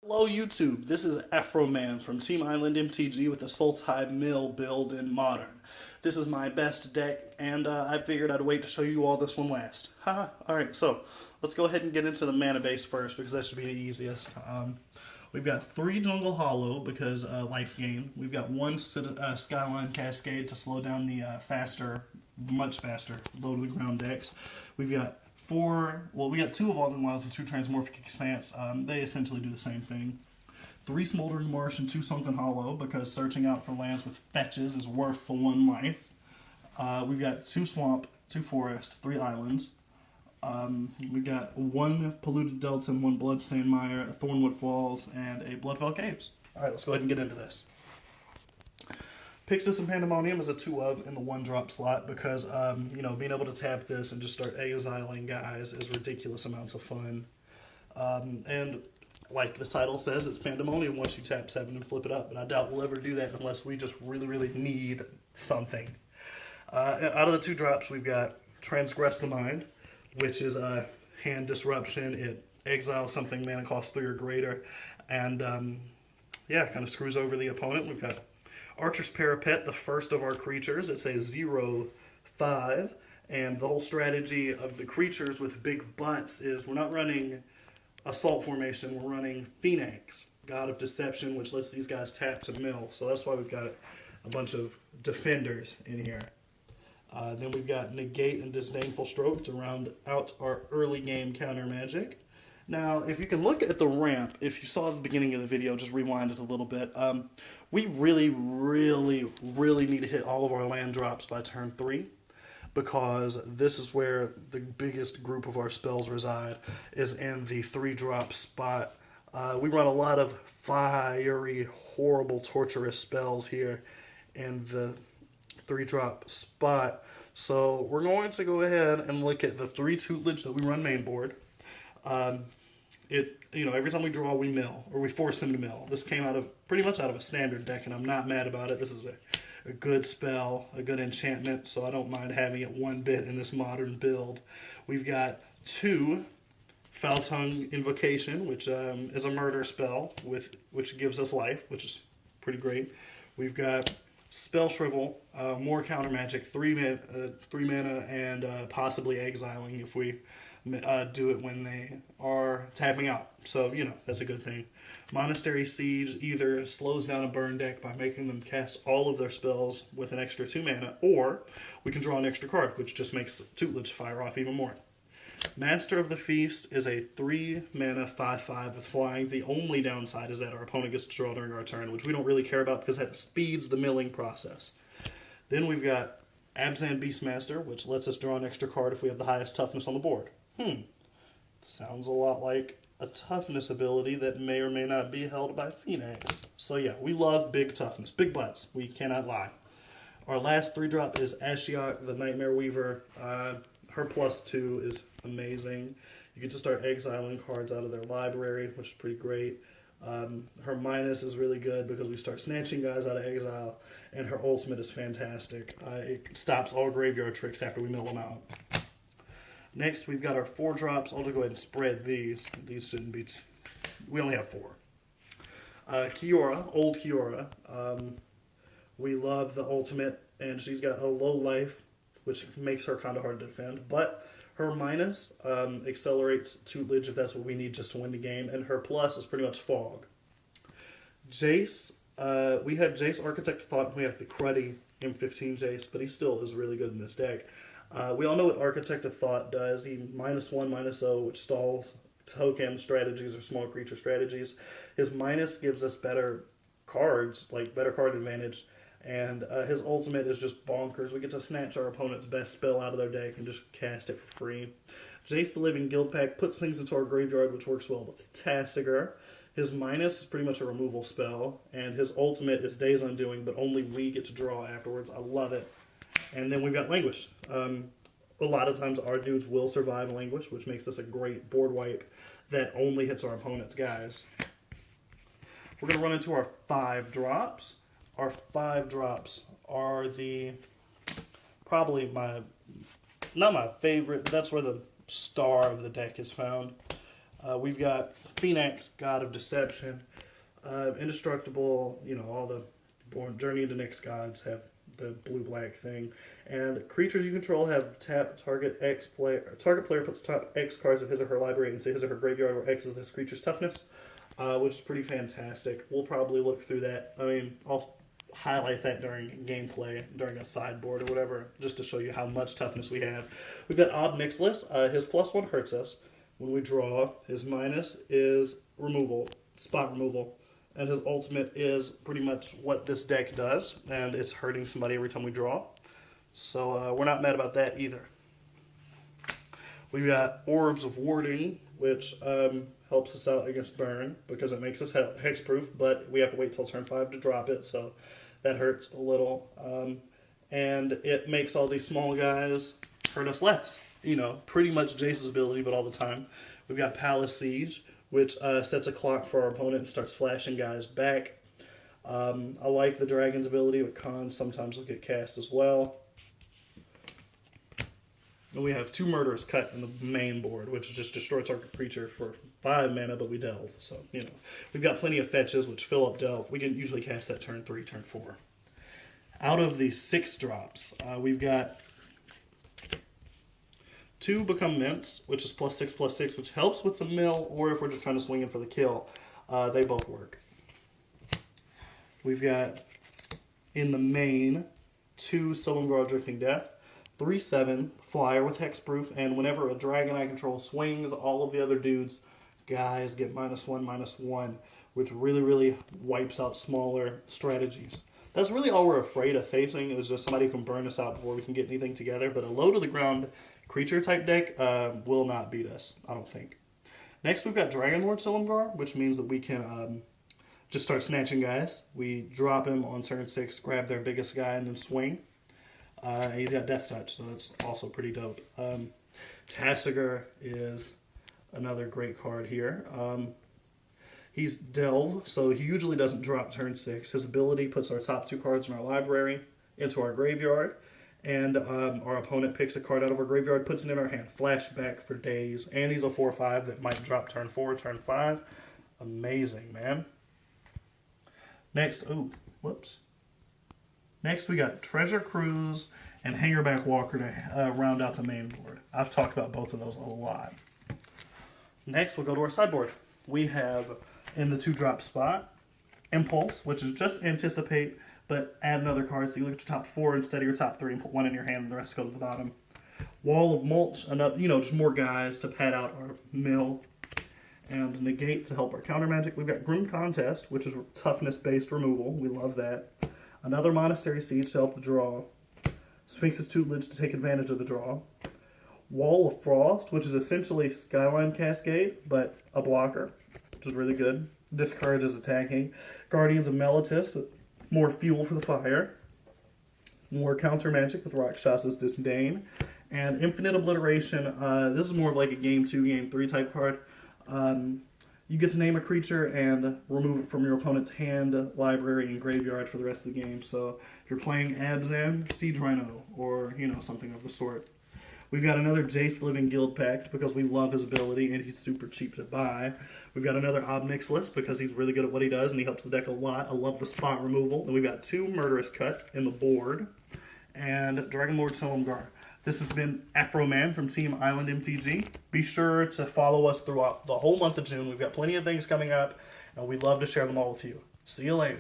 Hello YouTube, this is Afro Man from Team Island MTG with the Sultai Mill build in Modern. This is my best deck, and I figured I'd wait to show you all this one last. Haha, alright, so let's go ahead and get into the mana base first, because that should be the easiest. We've got 3 Jungle Hollow, because life gain. We've got 1 Skyline Cascade to slow down the much faster, low to the ground decks. We've got we got 2 Evolving Wilds and 2 Transmorphic Expanse. They essentially do the same thing. 3 Smoldering Marsh and 2 Sunken Hollow, because searching out for lands with fetches is worth the 1 life. We've got 2 Swamp, 2 Forest, 3 Islands. We've got 1 Polluted Delta and 1 Bloodstained Mire, a Thornwood Falls, and a Bloodfell Caves. Alright, let's go ahead and get into this. Pixis and Pandemonium is a 2-of in the 1-drop slot because, being able to tap this and just start exiling guys is ridiculous amounts of fun. And like the title says, it's Pandemonium once you tap 7 and flip it up, but I doubt we'll ever do that unless we just really, really need something. Out of the 2 drops, we've got Transgress the Mind, which is a hand disruption. It exiles something mana cost 3 or greater, and kind of screws over the opponent. We've got Archer's Parapet, the first of our creatures. It's a 0/5, and the whole strategy of the creatures with big butts is we're not running Assault formation, we're running Phoenix, God of Deception, which lets these guys tap to mill. So that's why we've got a bunch of defenders in here. Then we've got Negate and Disdainful Stroke to round out our early game counter magic. Now, if you can look at the ramp, if you saw the beginning of the video, just rewind it a little bit. We really, really, really need to hit all of our land drops by turn 3, because this is where the biggest group of our spells reside, is in the 3-drop spot. We run a lot of fiery, horrible, torturous spells here in the 3-drop spot. So we're going to go ahead and look at the 3 tutelage that we run main board. Every time we draw, we mill, or we force them to mill. This came pretty much out of a standard deck, and I'm not mad about it. This is a good spell, a good enchantment, so I don't mind having it 1 bit in this modern build. We've got 2 Foul Tongue Invocation, which is a murder spell, which gives us life, which is pretty great. We've got Spell Shrivel, more counter magic, 3 mana, and possibly exiling if we do it when they are tapping out. So, that's a good thing. Monastery Siege either slows down a burn deck by making them cast all of their spells with an extra 2 mana, or we can draw an extra card, which just makes tutelage fire off even more. Master of the Feast is a 3 mana 5/5 with flying. The only downside is that our opponent gets to draw during our turn, which we don't really care about because that speeds the milling process. Then we've got Abzan Beastmaster, which lets us draw an extra card if we have the highest toughness on the board. Sounds a lot like a toughness ability that may or may not be held by Phoenix. So yeah, we love big toughness, big butts. We cannot lie. Our last 3-drop is Ashiok, the Nightmare Weaver. Her +2 is amazing. You get to start exiling cards out of their library, which is pretty great. Her minus is really good because we start snatching guys out of exile, and her ultimate is fantastic. It stops all graveyard tricks after we mill them out. Next, we've got our 4 drops. I'll just go ahead and spread these. These shouldn't be... We only have 4. Kiora, old Kiora. We love the ultimate, and she's got a low life, which makes her kind of hard to defend. But her minus accelerates tutelage if that's what we need just to win the game, and her plus is pretty much fog. Jace, we have Jace Architect of Thought, and we have the cruddy M15 Jace, but he still is really good in this deck. We all know what Architect of Thought does. He -1/-0, which stalls token strategies or small creature strategies. His minus gives us better cards, like better card advantage, and his ultimate is just bonkers. We get to snatch our opponent's best spell out of their deck and just cast it for free. Jace the Living Guildpact puts things into our graveyard, which works well with Tasigur. His minus is pretty much a removal spell, and his ultimate is Days Undoing, but only we get to draw afterwards. I love it. And then we've got Languish. A lot of times our dudes will survive Languish, which makes this a great board wipe that only hits our opponent's guys. We're going to run into our 5 drops. Our 5 drops are not my favorite, but that's where the star of the deck is found. We've got Phoenix, God of Deception, Indestructible, you know, all the Born Journey into Nyx gods have the blue-black thing. And creatures you control have tap target X player. Target player puts top X cards of his or her library into his or her graveyard, where X is this creature's toughness, which is pretty fantastic. We'll probably look through that. I mean, I'll highlight that during gameplay, during a sideboard or whatever, just to show you how much toughness we have. We've got Ob Nixilis. His +1 hurts us when we draw. His minus is removal, spot removal. And his ultimate is pretty much what this deck does, and it's hurting somebody every time we draw. So we're not mad about that either. We've got Orbs of Warding, which helps us out against burn because it makes us hexproof, but we have to wait till turn 5 to drop it, so that hurts a little. And it makes all these small guys hurt us less. You know, pretty much Jace's ability, but all the time. We've got Palace Siege, which sets a clock for our opponent and starts flashing guys back. I like the Dragon's ability, but cons sometimes will get cast as well. And we have 2 Murderous Cut in the main board, which just destroys target creature for 5 mana, but we delve. So, you know, we've got plenty of fetches, which fill up delve. We can usually cast that turn 3, turn 4. Out of the 6 drops, we've got 2 Become Mints, which is +6/+6, which helps with the mill, or if we're just trying to swing in for the kill, they both work. We've got, in the main, 2 Silumgar Drifting Death, 3/7 flyer with hexproof, and whenever a dragon I control swings, all of the other guys get -1/-1, which really wipes out smaller strategies. That's really all we're afraid of facing, is just somebody can burn us out before we can get anything together, but a low to the ground creature type deck will not beat us, I don't think. Next we've got Dragonlord Silumgar, which means that we can just start snatching guys. We drop him on turn 6, grab their biggest guy, and then swing. He's got Death Touch, so that's also pretty dope. Tasigur is another great card here. He's Delve, so he usually doesn't drop turn 6. His ability puts our top 2 cards in our library into our graveyard, and our opponent picks a card out of our graveyard, puts it in our hand. Flashback for days, and he's a 4/5 that might drop turn 4, turn 5. Amazing, man. Next, Next, we got Treasure Cruise and Hangerback Walker to round out the main board. I've talked about both of those a lot. Next, we'll go to our sideboard. We have, in the 2-drop spot, Impulse, which is just Anticipate, but add another card. So you look at your top 4 instead of your top 3 and put 1 in your hand, and the rest go to the bottom. Wall of Mulch, another, you know, just more guys to pad out our mill. And Negate to help our counter magic. We've got Grim Contest, which is toughness-based removal. We love that. Another Monastery Siege to help the draw. Sphinx's Tutelage to take advantage of the draw. Wall of Frost, which is essentially Skyline Cascade, but a blocker, which is really good. Discourages attacking. Guardians of Meletis, more fuel for the fire. More counter magic with Rakshas's Disdain. And Infinite Obliteration. This is more of like a Game 2, Game 3 type card. You get to name a creature and remove it from your opponent's hand, library, and graveyard for the rest of the game. So if you're playing Abzan, Siege Rhino, or, you know, something of the sort. We've got another Jace Living Guild Pact because we love his ability and he's super cheap to buy. We've got another Ob Nixilis because he's really good at what he does and he helps the deck a lot. I love the spot removal. And we've got 2 Murderous Cut in the board. And Dragonlord Silumgar. This has been Afroman from Team Island MTG. Be sure to follow us throughout the whole month of June. We've got plenty of things coming up, and we'd love to share them all with you. See you later.